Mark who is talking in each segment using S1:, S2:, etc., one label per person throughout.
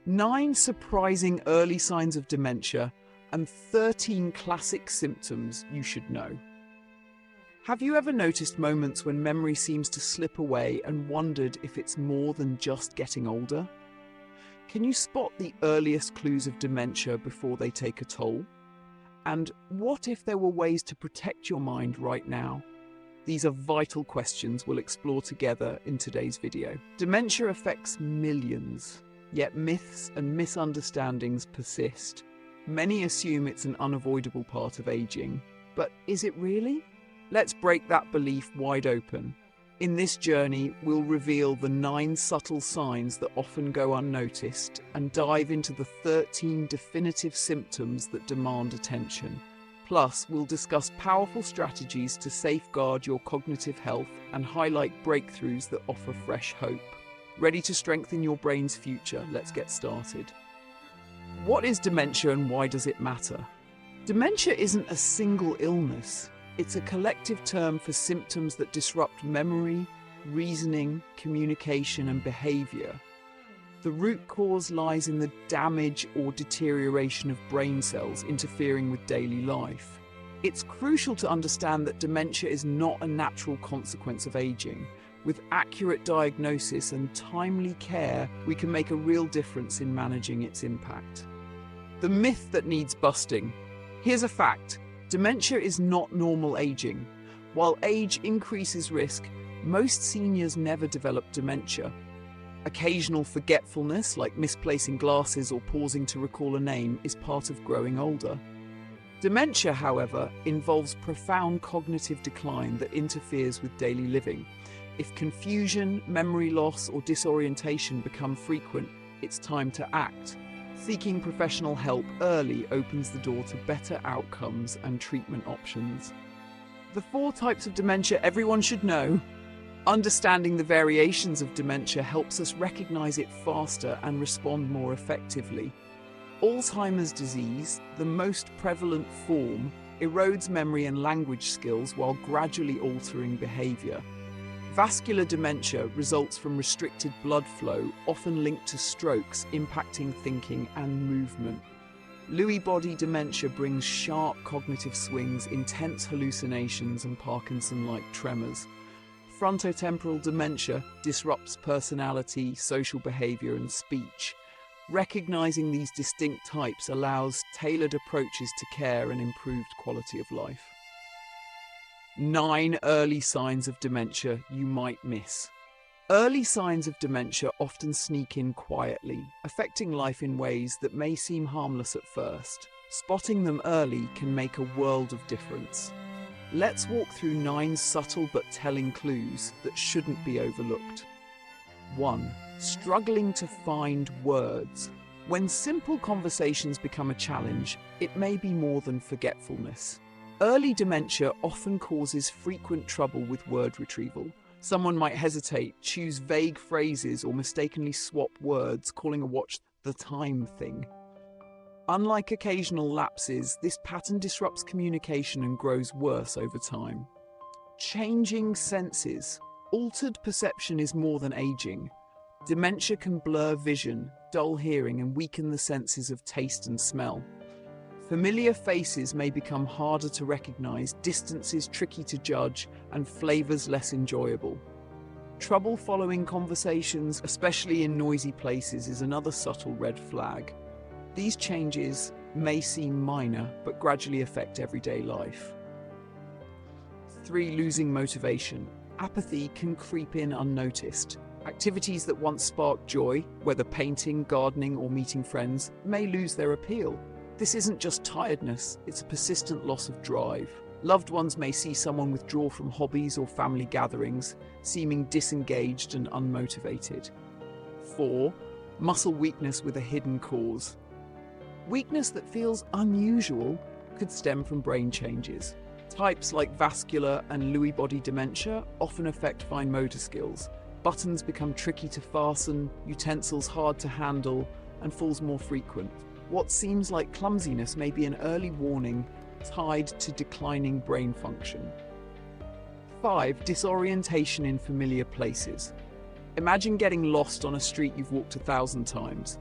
S1: 9 surprising early signs of dementia, and 13 classic symptoms you should know. Have you ever noticed moments when memory seems to slip away and wondered if it's more than just getting older? Can you spot the earliest clues of dementia before they take a toll? And what if there were ways to protect your mind right now? These are vital questions we'll explore together in today's video. Dementia affects millions, yet myths and misunderstandings persist. Many assume it's an unavoidable part of aging, but is it really? Let's break that belief wide open. In this journey, we'll reveal the 9 subtle signs that often go unnoticed and dive into the 13 definitive symptoms that demand attention. Plus, we'll discuss powerful strategies to safeguard your cognitive health and highlight breakthroughs that offer fresh hope. Ready to strengthen your brain's future? Let's get started. What is dementia and why does it matter? Dementia isn't a single illness. It's a collective term for symptoms that disrupt memory, reasoning, communication, and behavior. The root cause lies in the damage or deterioration of brain cells interfering with daily life. It's crucial to understand that dementia is not a natural consequence of aging. With accurate diagnosis and timely care, we can make a real difference in managing its impact. The myth that needs busting. Here's a fact. Dementia is not normal aging. While age increases risk, most seniors never develop dementia. Occasional forgetfulness, like misplacing glasses or pausing to recall a name, is part of growing older. Dementia, however, involves profound cognitive decline that interferes with daily living. If confusion, memory loss, or disorientation become frequent, it's time to act. Seeking professional help early opens the door to better outcomes and treatment options. The 4 types of dementia everyone should know. Understanding the variations of dementia helps us recognize it faster and respond more effectively. Alzheimer's disease, the most prevalent form, erodes memory and language skills while gradually altering behavior. Vascular dementia results from restricted blood flow, often linked to strokes, impacting thinking and movement. Lewy body dementia brings sharp cognitive swings, intense hallucinations, and Parkinson-like tremors. Frontotemporal dementia disrupts personality, social behavior, and speech. Recognizing these distinct types allows tailored approaches to care and improved quality of life. 9 early signs of dementia you might miss. Early signs of dementia often sneak in quietly, affecting life in ways that may seem harmless at first. Spotting them early can make a world of difference. Let's walk through 9 subtle but telling clues that shouldn't be overlooked. 1. Struggling to find words. When simple conversations become a challenge, it may be more than forgetfulness. Early dementia often causes frequent trouble with word retrieval. Someone might hesitate, choose vague phrases, or mistakenly swap words, calling a watch the time thing. Unlike occasional lapses, this pattern disrupts communication and grows worse over time. Changing senses. Altered perception is more than aging. Dementia can blur vision, dull hearing, and weaken the senses of taste and smell. Familiar faces may become harder to recognize, distances tricky to judge, and flavors less enjoyable. Trouble following conversations, especially in noisy places, is another subtle red flag. These changes may seem minor, but gradually affect everyday life. 3. Losing motivation. Apathy can creep in unnoticed. Activities that once sparked joy, whether painting, gardening, or meeting friends, may lose their appeal. This isn't just tiredness, it's a persistent loss of drive. Loved ones may see someone withdraw from hobbies or family gatherings, seeming disengaged and unmotivated. 4. Muscle weakness with a hidden cause. Weakness that feels unusual could stem from brain changes. Types like vascular and Lewy body dementia often affect fine motor skills. Buttons become tricky to fasten, utensils hard to handle, and falls more frequent. What seems like clumsiness may be an early warning tied to declining brain function. 5. Disorientation in familiar places. Imagine getting lost on a street you've walked 1,000 times.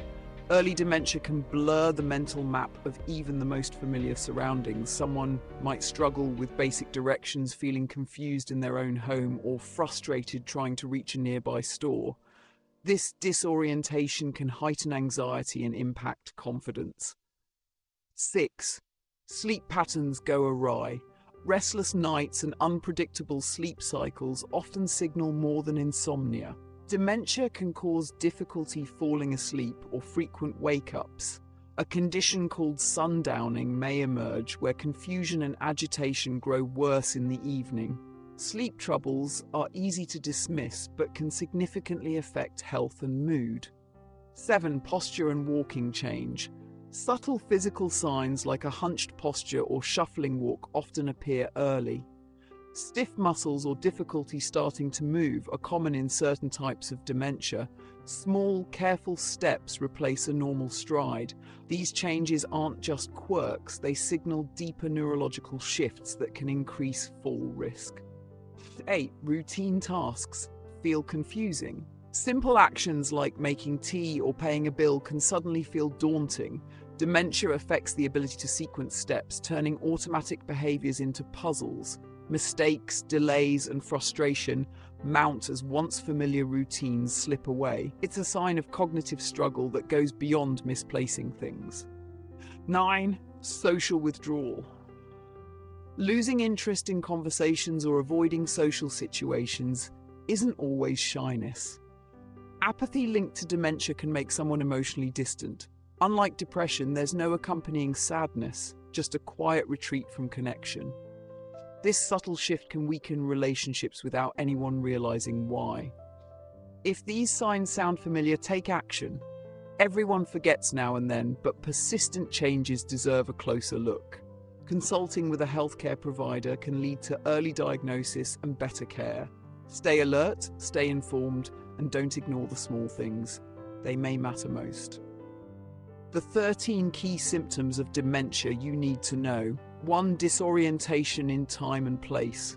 S1: Early dementia can blur the mental map of even the most familiar surroundings. Someone might struggle with basic directions, feeling confused in their own home, or frustrated trying to reach a nearby store. This disorientation can heighten anxiety and impact confidence. 6. Sleep patterns go awry. Restless nights and unpredictable sleep cycles often signal more than insomnia. Dementia can cause difficulty falling asleep or frequent wake-ups. A condition called sundowning may emerge, where confusion and agitation grow worse in the evening. Sleep troubles are easy to dismiss but can significantly affect health and mood. 7. Posture and walking change. Subtle physical signs like a hunched posture or shuffling walk often appear early. Stiff muscles or difficulty starting to move are common in certain types of dementia. Small, careful steps replace a normal stride. These changes aren't just quirks, they signal deeper neurological shifts that can increase fall risk. 8. Routine tasks feel confusing. Simple actions like making tea or paying a bill can suddenly feel daunting. Dementia affects the ability to sequence steps, turning automatic behaviors into puzzles. Mistakes, delays, and frustration mount as once familiar routines slip away. It's a sign of cognitive struggle that goes beyond misplacing things. 9. Social withdrawal. Losing interest in conversations or avoiding social situations isn't always shyness. Apathy linked to dementia can make someone emotionally distant. Unlike depression, there's no accompanying sadness, just a quiet retreat from connection. This subtle shift can weaken relationships without anyone realizing why. If these signs sound familiar, take action. Everyone forgets now and then, but persistent changes deserve a closer look. Consulting with a healthcare provider can lead to early diagnosis and better care. Stay alert, stay informed, and don't ignore the small things. They may matter most. The 13 key symptoms of dementia you need to know. 1. Disorientation in time and place.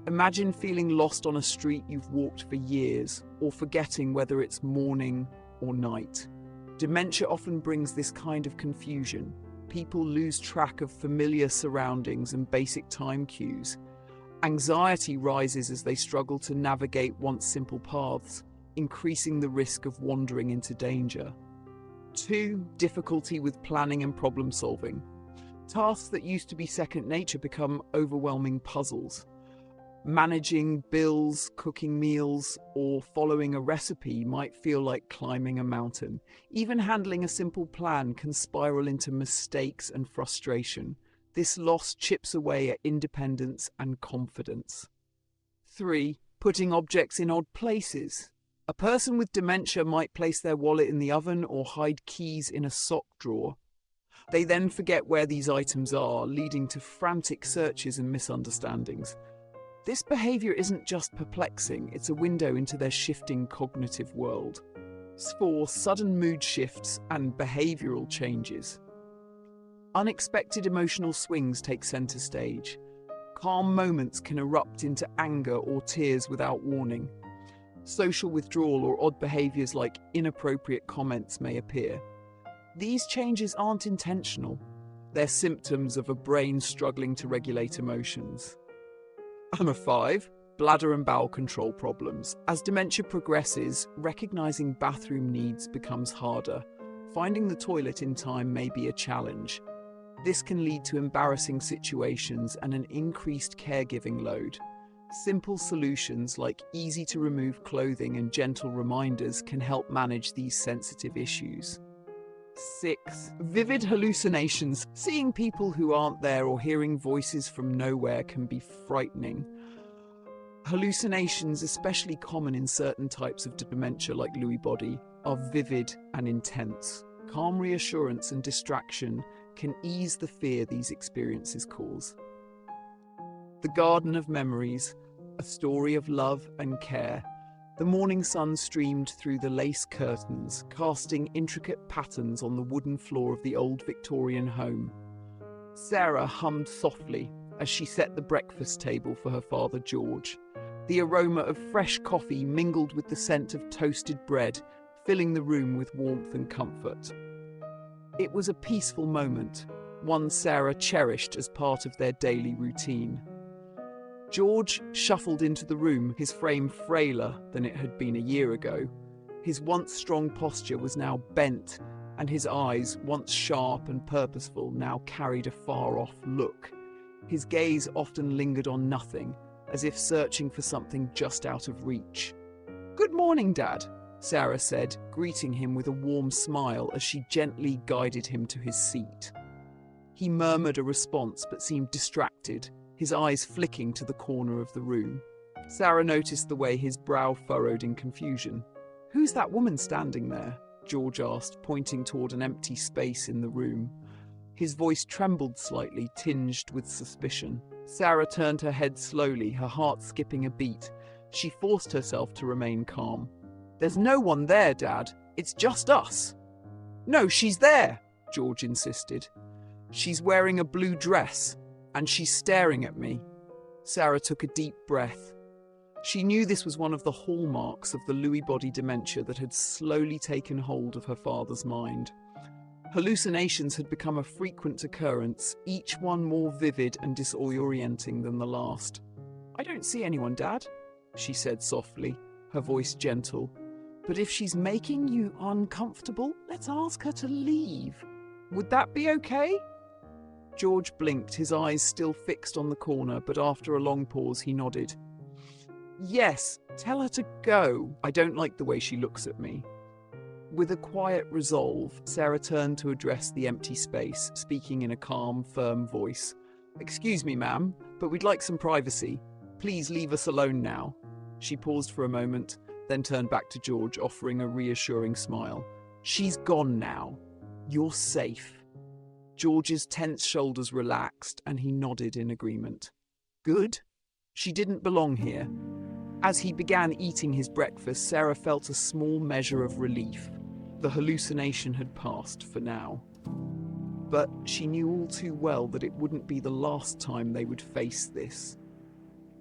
S1: Imagine feeling lost on a street you've walked for years, or forgetting whether it's morning or night. Dementia often brings this kind of confusion. People lose track of familiar surroundings and basic time cues. Anxiety rises as they struggle to navigate once simple paths, increasing the risk of wandering into danger. 2. Difficulty with planning and problem solving. Tasks that used to be second nature become overwhelming puzzles. Managing bills, cooking meals, or following a recipe might feel like climbing a mountain. Even handling a simple plan can spiral into mistakes and frustration. This loss chips away at independence and confidence. 3. Putting objects in odd places. A person with dementia might place their wallet in the oven or hide keys in a sock drawer. They then forget where these items are, leading to frantic searches and misunderstandings. This behavior isn't just perplexing, it's a window into their shifting cognitive world. 4. Sudden mood shifts and behavioral changes. Unexpected emotional swings take center stage. Calm moments can erupt into anger or tears without warning. Social withdrawal or odd behaviors like inappropriate comments may appear. These changes aren't intentional. They're symptoms of a brain struggling to regulate emotions. 5. Bladder and bowel control problems. As dementia progresses, recognizing bathroom needs becomes harder. Finding the toilet in time may be a challenge. This can lead to embarrassing situations and an increased caregiving load. Simple solutions like easy-to-remove clothing and gentle reminders can help manage these sensitive issues. 6. Vivid hallucinations. Seeing people who aren't there or hearing voices from nowhere can be frightening. Hallucinations, especially common in certain types of dementia like Lewy body, are vivid and intense. Calm reassurance and distraction can ease the fear these experiences cause. The Garden of Memories, a story of love and care. The morning sun streamed through the lace curtains, casting intricate patterns on the wooden floor of the old Victorian home. Sarah hummed softly as she set the breakfast table for her father George. The aroma of fresh coffee mingled with the scent of toasted bread, filling the room with warmth and comfort. It was a peaceful moment, one Sarah cherished as part of their daily routine. George shuffled into the room, his frame frailer than it had been a year ago. His once strong posture was now bent, and his eyes, once sharp and purposeful, now carried a far-off look. His gaze often lingered on nothing, as if searching for something just out of reach. "Good morning, Dad," Sarah said, greeting him with a warm smile as she gently guided him to his seat. He murmured a response but seemed distracted, his eyes flicking to the corner of the room. Sarah noticed the way his brow furrowed in confusion. "Who's that woman standing there?" George asked, pointing toward an empty space in the room. His voice trembled slightly, tinged with suspicion. Sarah turned her head slowly, her heart skipping a beat. She forced herself to remain calm. "There's no one there, Dad. It's just us." "No, she's there," George insisted. "She's wearing a blue dress, and she's staring at me." Sarah took a deep breath. She knew this was one of the hallmarks of the Lewy body dementia that had slowly taken hold of her father's mind. Hallucinations had become a frequent occurrence, each one more vivid and disorienting than the last. "I don't see anyone, Dad," she said softly, her voice gentle. "But if she's making you uncomfortable, let's ask her to leave. Would that be okay?" George blinked, his eyes still fixed on the corner, but after a long pause he nodded. "Yes, tell her to go. I don't like the way she looks at me." With a quiet resolve, Sarah turned to address the empty space, speaking in a calm, firm voice. "Excuse me, ma'am, but we'd like some privacy. Please leave us alone now." She paused for a moment, then turned back to George, offering a reassuring smile. "She's gone now. You're safe." George's tense shoulders relaxed, and he nodded in agreement. "Good. She didn't belong here." As he began eating his breakfast, Sarah felt a small measure of relief. The hallucination had passed for now. But she knew all too well that it wouldn't be the last time they would face this.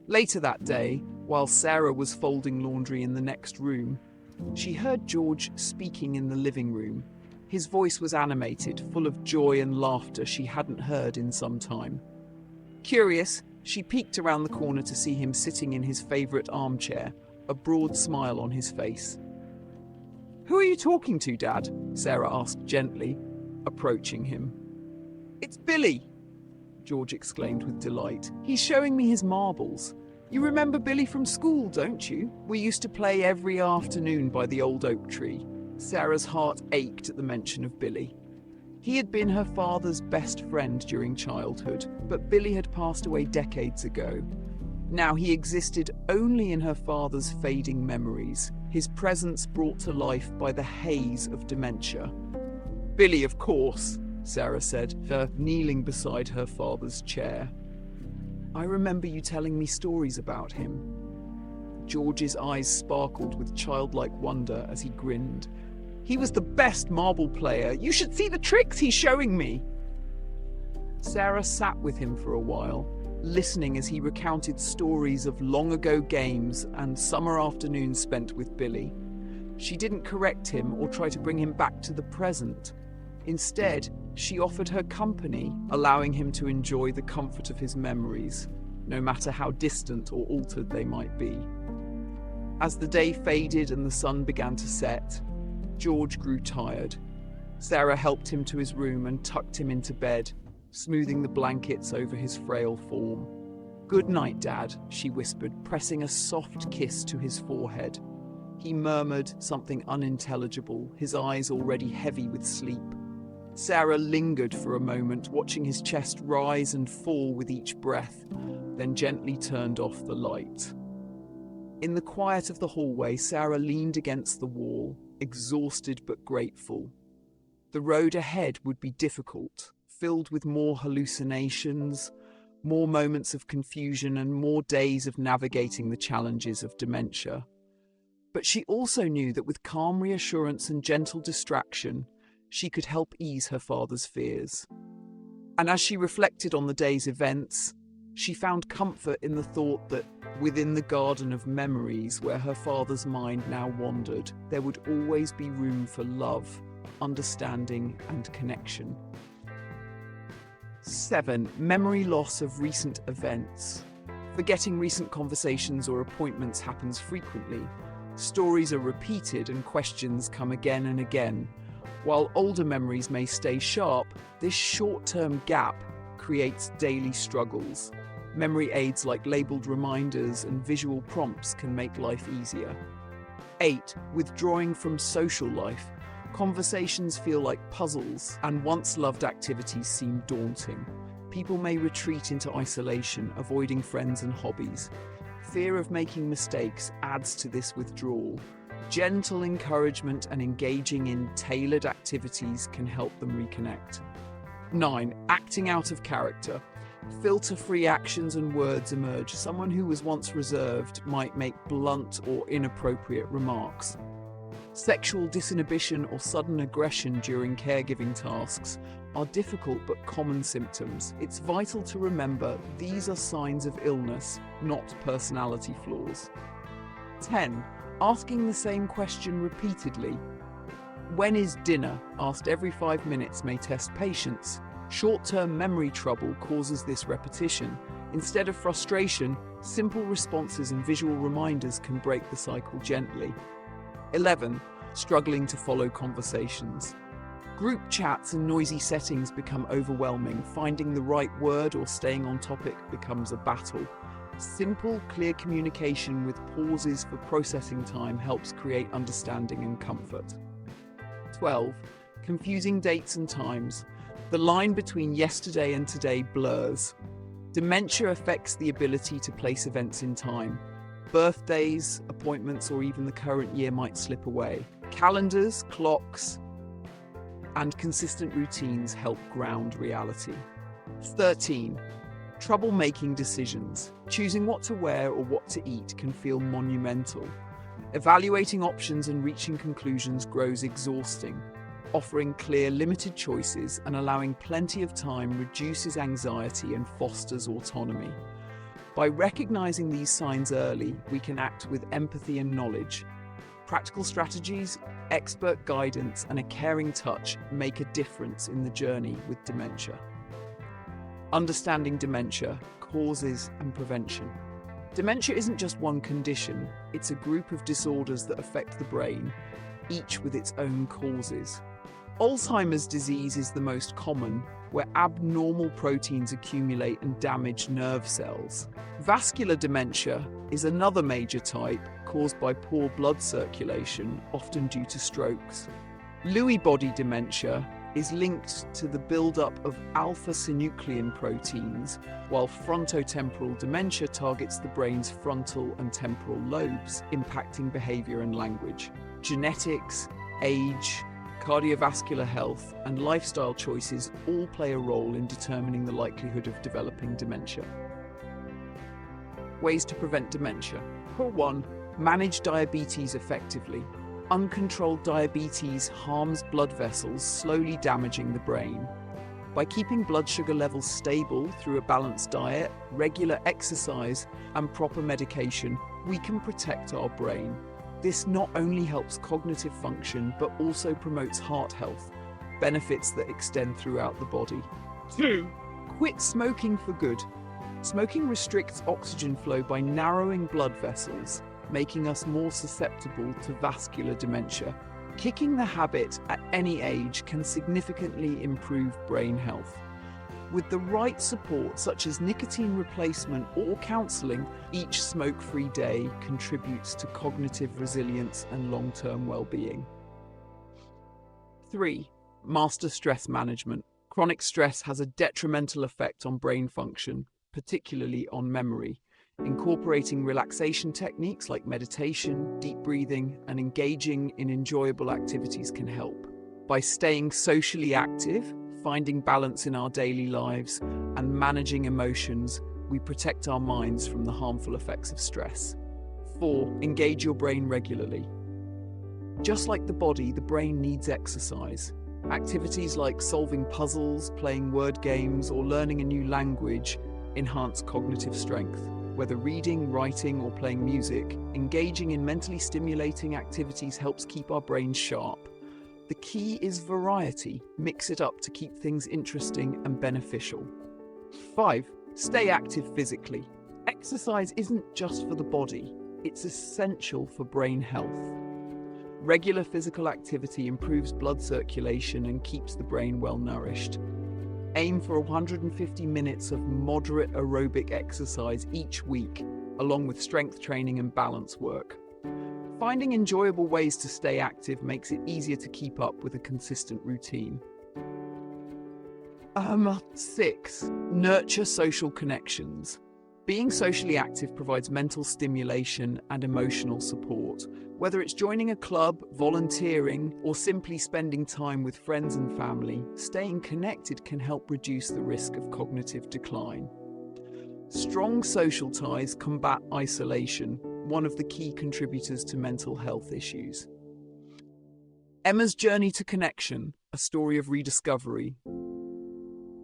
S1: Later that day, while Sarah was folding laundry in the next room, she heard George speaking in the living room. His voice was animated, full of joy and laughter she hadn't heard in some time. Curious, she peeked around the corner to see him sitting in his favourite armchair, a broad smile on his face. "Who are you talking to, Dad?" Sarah asked gently, approaching him. "It's Billy," George exclaimed with delight. "He's showing me his marbles. You remember Billy from school, don't you? We used to play every afternoon by the old oak tree." Sarah's heart ached at the mention of Billy. He had been her father's best friend during childhood, but Billy had passed away decades ago. Now he existed only in her father's fading memories, his presence brought to life by the haze of dementia. "Billy, of course," Sarah said, her kneeling beside her father's chair. "I remember you telling me stories about him." George's eyes sparkled with childlike wonder as he grinned. "He was the best marble player. You should see the tricks he's showing me." Sarah sat with him for a while, listening as he recounted stories of long-ago games and summer afternoons spent with Billy. She didn't correct him or try to bring him back to the present. Instead, she offered her company, allowing him to enjoy the comfort of his memories, no matter how distant or altered they might be. As the day faded and the sun began to set, George grew tired. Sarah helped him to his room and tucked him into bed, smoothing the blankets over his frail form. "Good night, Dad," she whispered, pressing a soft kiss to his forehead. He murmured something unintelligible, his eyes already heavy with sleep. Sarah lingered for a moment, watching his chest rise and fall with each breath, then gently turned off the light. In the quiet of the hallway, Sarah leaned against the wall, exhausted but grateful. The road ahead would be difficult, filled with more hallucinations, more moments of confusion, and more days of navigating the challenges of dementia. But she also knew that with calm reassurance and gentle distraction, she could help ease her father's fears. And as she reflected on the day's events, She found comfort in the thought that within the garden of memories where her father's mind now wandered, there would always be room for love, understanding, and connection. 7. Memory loss of recent events. Forgetting recent conversations or appointments happens frequently. Stories are repeated and questions come again and again. While older memories may stay sharp, this short-term gap creates daily struggles. Memory aids like labeled reminders and visual prompts can make life easier. 8. Withdrawing from social life. Conversations feel like puzzles, and once-loved activities seem daunting. People may retreat into isolation, avoiding friends and hobbies. Fear of making mistakes adds to this withdrawal. Gentle encouragement and engaging in tailored activities can help them reconnect. 9. Acting out of character. Filter-free actions and words emerge. Someone who was once reserved might make blunt or inappropriate remarks. Sexual disinhibition or sudden aggression during caregiving tasks are difficult but common symptoms. It's vital to remember these are signs of illness, not personality flaws. 10. Asking the same question repeatedly. When is dinner? Asked every 5 minutes may test patience. Short-term memory trouble causes this repetition. Instead of frustration, simple responses and visual reminders can break the cycle gently. 11. Struggling to follow conversations. Group chats and noisy settings become overwhelming. Finding the right word or staying on topic becomes a battle. Simple, clear communication with pauses for processing time helps create understanding and comfort. 12. Confusing dates and times. The line between yesterday and today blurs. Dementia affects the ability to place events in time. Birthdays, appointments, or even the current year might slip away. Calendars, clocks, and consistent routines help ground reality. 13. Trouble making decisions. Choosing what to wear or what to eat can feel monumental. Evaluating options and reaching conclusions grows exhausting. Offering clear, limited choices and allowing plenty of time reduces anxiety and fosters autonomy. By recognizing these signs early, we can act with empathy and knowledge. Practical strategies, expert guidance, and a caring touch make a difference in the journey with dementia. Understanding dementia, causes and prevention. Dementia isn't just one condition, it's a group of disorders that affect the brain, each with its own causes. Alzheimer's disease is the most common, where abnormal proteins accumulate and damage nerve cells. Vascular dementia is another major type caused by poor blood circulation, often due to strokes. Lewy body dementia is linked to the buildup of alpha-synuclein proteins, while frontotemporal dementia targets the brain's frontal and temporal lobes, impacting behavior and language. Genetics, age, cardiovascular health, and lifestyle choices all play a role in determining the likelihood of developing dementia. Ways to prevent dementia. 1. Manage diabetes effectively. Uncontrolled diabetes harms blood vessels, slowly damaging the brain. By keeping blood sugar levels stable through a balanced diet, regular exercise, and proper medication, we can protect our brain. This not only helps cognitive function, but also promotes heart health, benefits that extend throughout the body. 2. Quit smoking for good. Smoking restricts oxygen flow by narrowing blood vessels, making us more susceptible to vascular dementia. Kicking the habit at any age can significantly improve brain health. With the right support, such as nicotine replacement or counseling, each smoke-free day contributes to cognitive resilience and long-term well-being. 3. Master stress management. Chronic stress has a detrimental effect on brain function, particularly on memory. Incorporating relaxation techniques like meditation, deep breathing, and engaging in enjoyable activities can help. By staying socially active, finding balance in our daily lives, and managing emotions, we protect our minds from the harmful effects of stress. 4. Engage your brain regularly. Just like the body, the brain needs exercise. Activities like solving puzzles, playing word games, or learning a new language enhance cognitive strength. Whether reading, writing, or playing music, engaging in mentally stimulating activities helps keep our brains sharp. The key is variety. Mix it up to keep things interesting and beneficial. 5. Stay active physically. Exercise isn't just for the body, it's essential for brain health. Regular physical activity improves blood circulation and keeps the brain well nourished. Aim for 150 minutes of moderate aerobic exercise each week, along with strength training and balance work. Finding enjoyable ways to stay active makes it easier to keep up with a consistent routine. 6. Nurture social connections. Being socially active provides mental stimulation and emotional support. Whether it's joining a club, volunteering, or simply spending time with friends and family, staying connected can help reduce the risk of cognitive decline. Strong social ties combat isolation, one of the key contributors to mental health issues. Emma's journey to connection, a story of rediscovery.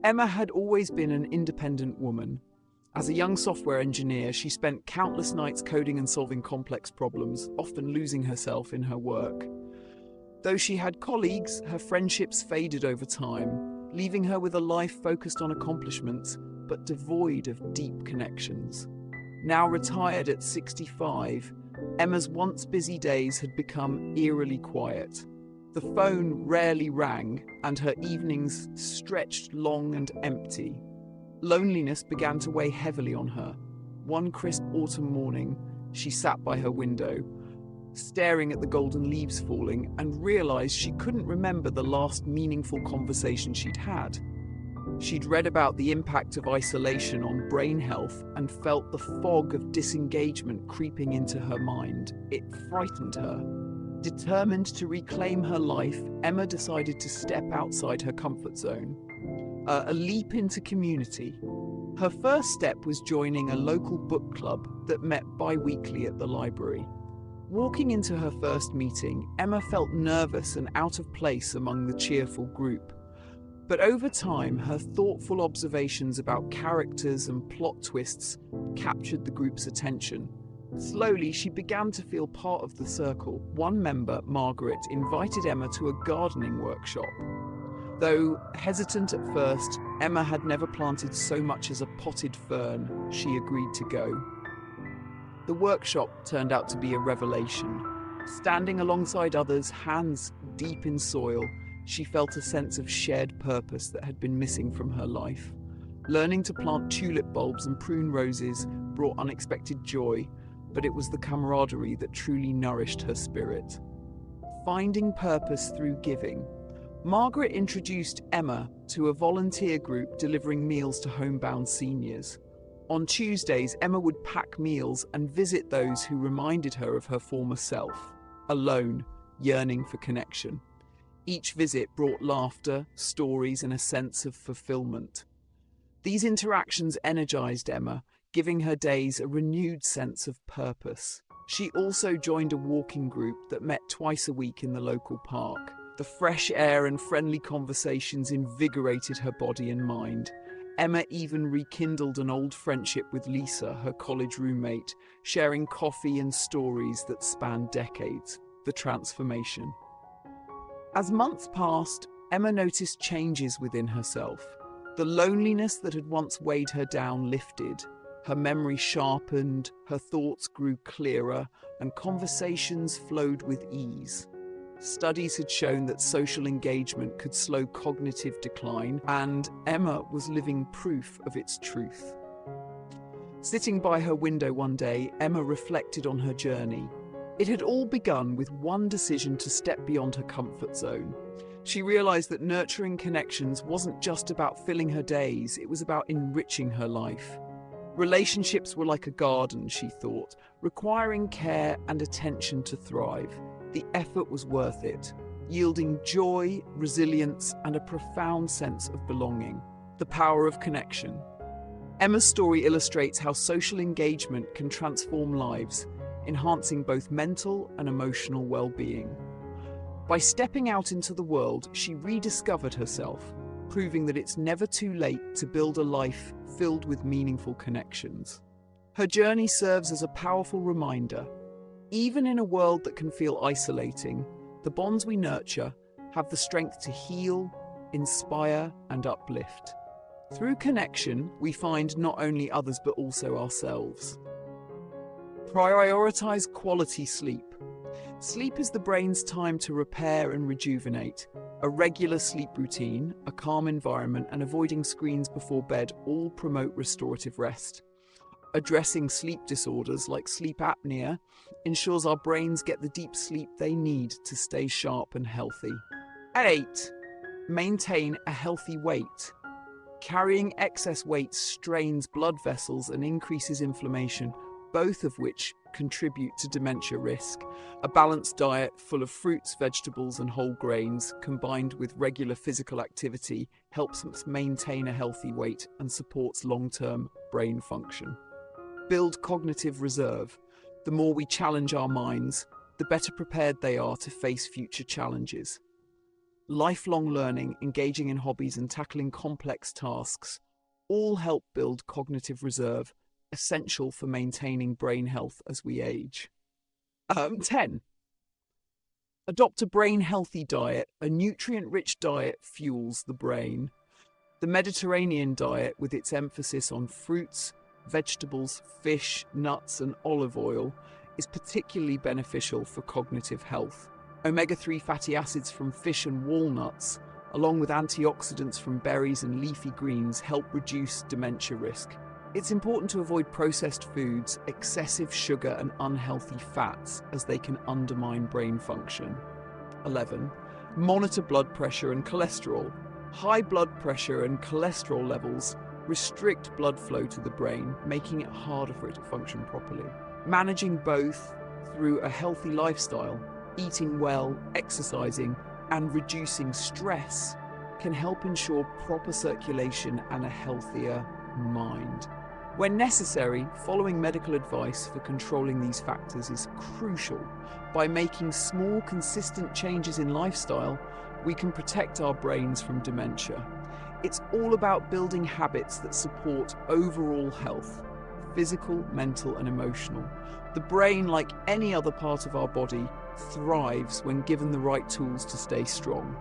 S1: Emma had always been an independent woman. As a young software engineer, she spent countless nights coding and solving complex problems, often losing herself in her work. Though she had colleagues, her friendships faded over time, leaving her with a life focused on accomplishments, but devoid of deep connections. Now retired at 65, Emma's once busy days had become eerily quiet. The phone rarely rang, and her evenings stretched long and empty. Loneliness began to weigh heavily on her. One crisp autumn morning, she sat by her window, staring at the golden leaves falling, and realized she couldn't remember the last meaningful conversation she'd had. She'd read about the impact of isolation on brain health and felt the fog of disengagement creeping into her mind. It frightened her. Determined to reclaim her life, Emma decided to step outside her comfort zone. A leap into community. Her first step was joining a local book club that met bi-weekly at the library. Walking into her first meeting, Emma felt nervous and out of place among the cheerful group. But over time, her thoughtful observations about characters and plot twists captured the group's attention. Slowly, she began to feel part of the circle. One member, Margaret, invited Emma to a gardening workshop. Though hesitant at first, Emma had never planted so much as a potted fern. She agreed to go. The workshop turned out to be a revelation. Standing alongside others, hands deep in soil, she felt a sense of shared purpose that had been missing from her life. Learning to plant tulip bulbs and prune roses brought unexpected joy, but it was the camaraderie that truly nourished her spirit. Finding purpose through giving. Margaret introduced Emma to a volunteer group delivering meals to homebound seniors. On Tuesdays, Emma would pack meals and visit those who reminded her of her former self, alone, yearning for connection. Each visit brought laughter, stories, and a sense of fulfillment. These interactions energized Emma, giving her days a renewed sense of purpose. She also joined a walking group that met twice a week in the local park. The fresh air and friendly conversations invigorated her body and mind. Emma even rekindled an old friendship with Lisa, her college roommate, sharing coffee and stories that spanned decades. The transformation. As months passed, Emma noticed changes within herself. The loneliness that had once weighed her down lifted. Her memory sharpened, her thoughts grew clearer, and conversations flowed with ease. Studies had shown that social engagement could slow cognitive decline, and Emma was living proof of its truth. Sitting by her window one day, Emma reflected on her journey. It had all begun with one decision to step beyond her comfort zone. She realized that nurturing connections wasn't just about filling her days, it was about enriching her life. Relationships were like a garden, she thought, requiring care and attention to thrive. The effort was worth it, yielding joy, resilience, and a profound sense of belonging. The power of connection. Emma's story illustrates how social engagement can transform lives, enhancing both mental and emotional well-being. By stepping out into the world, she rediscovered herself. proving that it's never too late to build a life filled with meaningful connections. Her journey serves as a powerful reminder. Even in a world that can feel isolating, the bonds we nurture have the strength to heal, inspire, and uplift. Through connection, we find not only others but also ourselves. Prioritize quality sleep. Sleep is the brain's time to repair and rejuvenate. A regular sleep routine, a calm environment, and avoiding screens before bed all promote restorative rest. Addressing sleep disorders like sleep apnea ensures our brains get the deep sleep they need to stay sharp and healthy. 8. Maintain a healthy weight. Carrying excess weight strains blood vessels and increases inflammation, both of which contribute to dementia risk. A balanced diet full of fruits, vegetables, and whole grains, combined with regular physical activity, helps us maintain a healthy weight and supports long-term brain function. Build cognitive reserve. The more we challenge our minds, the better prepared they are to face future challenges. Lifelong learning, engaging in hobbies, and tackling complex tasks all help build cognitive reserve, essential for maintaining brain health as we age. 10. Adopt a brain-healthy diet. A nutrient-rich diet fuels the brain. The Mediterranean diet, with its emphasis on fruits, vegetables, fish, nuts, and olive oil, is particularly beneficial for cognitive health. Omega-3 fatty acids from fish and walnuts, along with antioxidants from berries and leafy greens, help reduce dementia risk. It's important to avoid processed foods, excessive sugar, and unhealthy fats, as they can undermine brain function. 11. Monitor blood pressure and cholesterol. High blood pressure and cholesterol levels restrict blood flow to the brain, making it harder for it to function properly. Managing both through a healthy lifestyle, eating well, exercising, and reducing stress can help ensure proper circulation and a healthier mind. When necessary, following medical advice for controlling these factors is crucial. By making small, consistent changes in lifestyle, we can protect our brains from dementia. It's all about building habits that support overall health, physical, mental, and emotional. The brain, like any other part of our body, thrives when given the right tools to stay strong.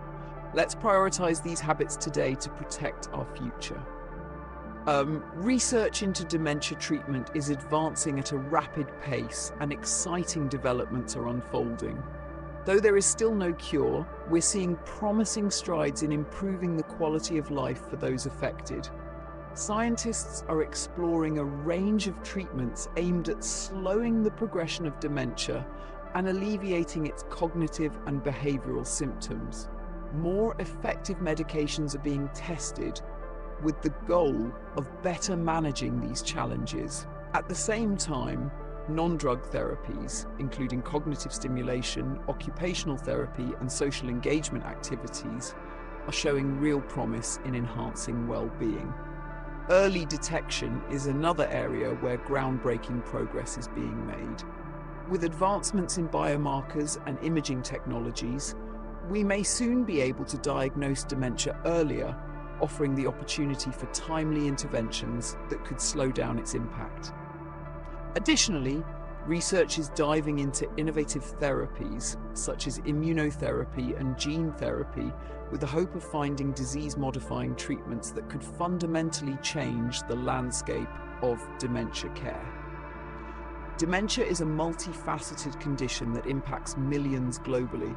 S1: Let's prioritize these habits today to protect our future. Research into dementia treatment is advancing at a rapid pace, and exciting developments are unfolding. Though there is still no cure, we're seeing promising strides in improving the quality of life for those affected. Scientists are exploring a range of treatments aimed at slowing the progression of dementia and alleviating its cognitive and behavioral symptoms. More effective medications are being tested with the goal of better managing these challenges. At the same time, non-drug therapies, including cognitive stimulation, occupational therapy, and social engagement activities, are showing real promise in enhancing well-being. Early detection is another area where groundbreaking progress is being made. With advancements in biomarkers and imaging technologies, we may soon be able to diagnose dementia earlier, offering the opportunity for timely interventions that could slow down its impact. Additionally, research is diving into innovative therapies such as immunotherapy and gene therapy, with the hope of finding disease-modifying treatments that could fundamentally change the landscape of dementia care. Dementia is a multifaceted condition that impacts millions globally.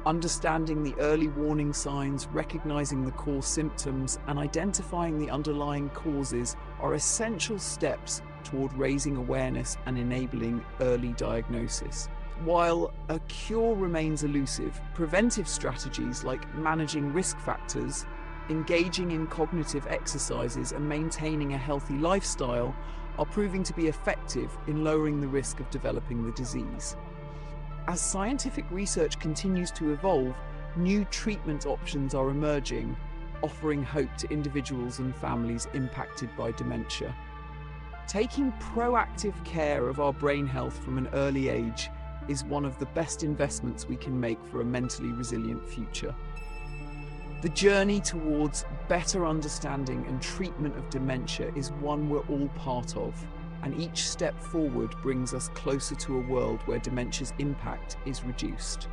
S1: Understanding the early warning signs, recognizing the core symptoms, and identifying the underlying causes are essential steps toward raising awareness and enabling early diagnosis. While a cure remains elusive, preventive strategies like managing risk factors, engaging in cognitive exercises, and maintaining a healthy lifestyle are proving to be effective in lowering the risk of developing the disease. As scientific research continues to evolve, new treatment options are emerging, offering hope to individuals and families impacted by dementia. Taking proactive care of our brain health from an early age is one of the best investments we can make for a mentally resilient future. The journey towards better understanding and treatment of dementia is one we're all part of, and each step forward brings us closer to a world where dementia's impact is reduced.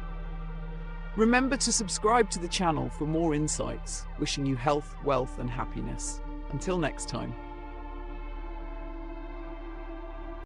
S1: Remember to subscribe to the channel for more insights. Wishing you health, wealth, and happiness. Until next time.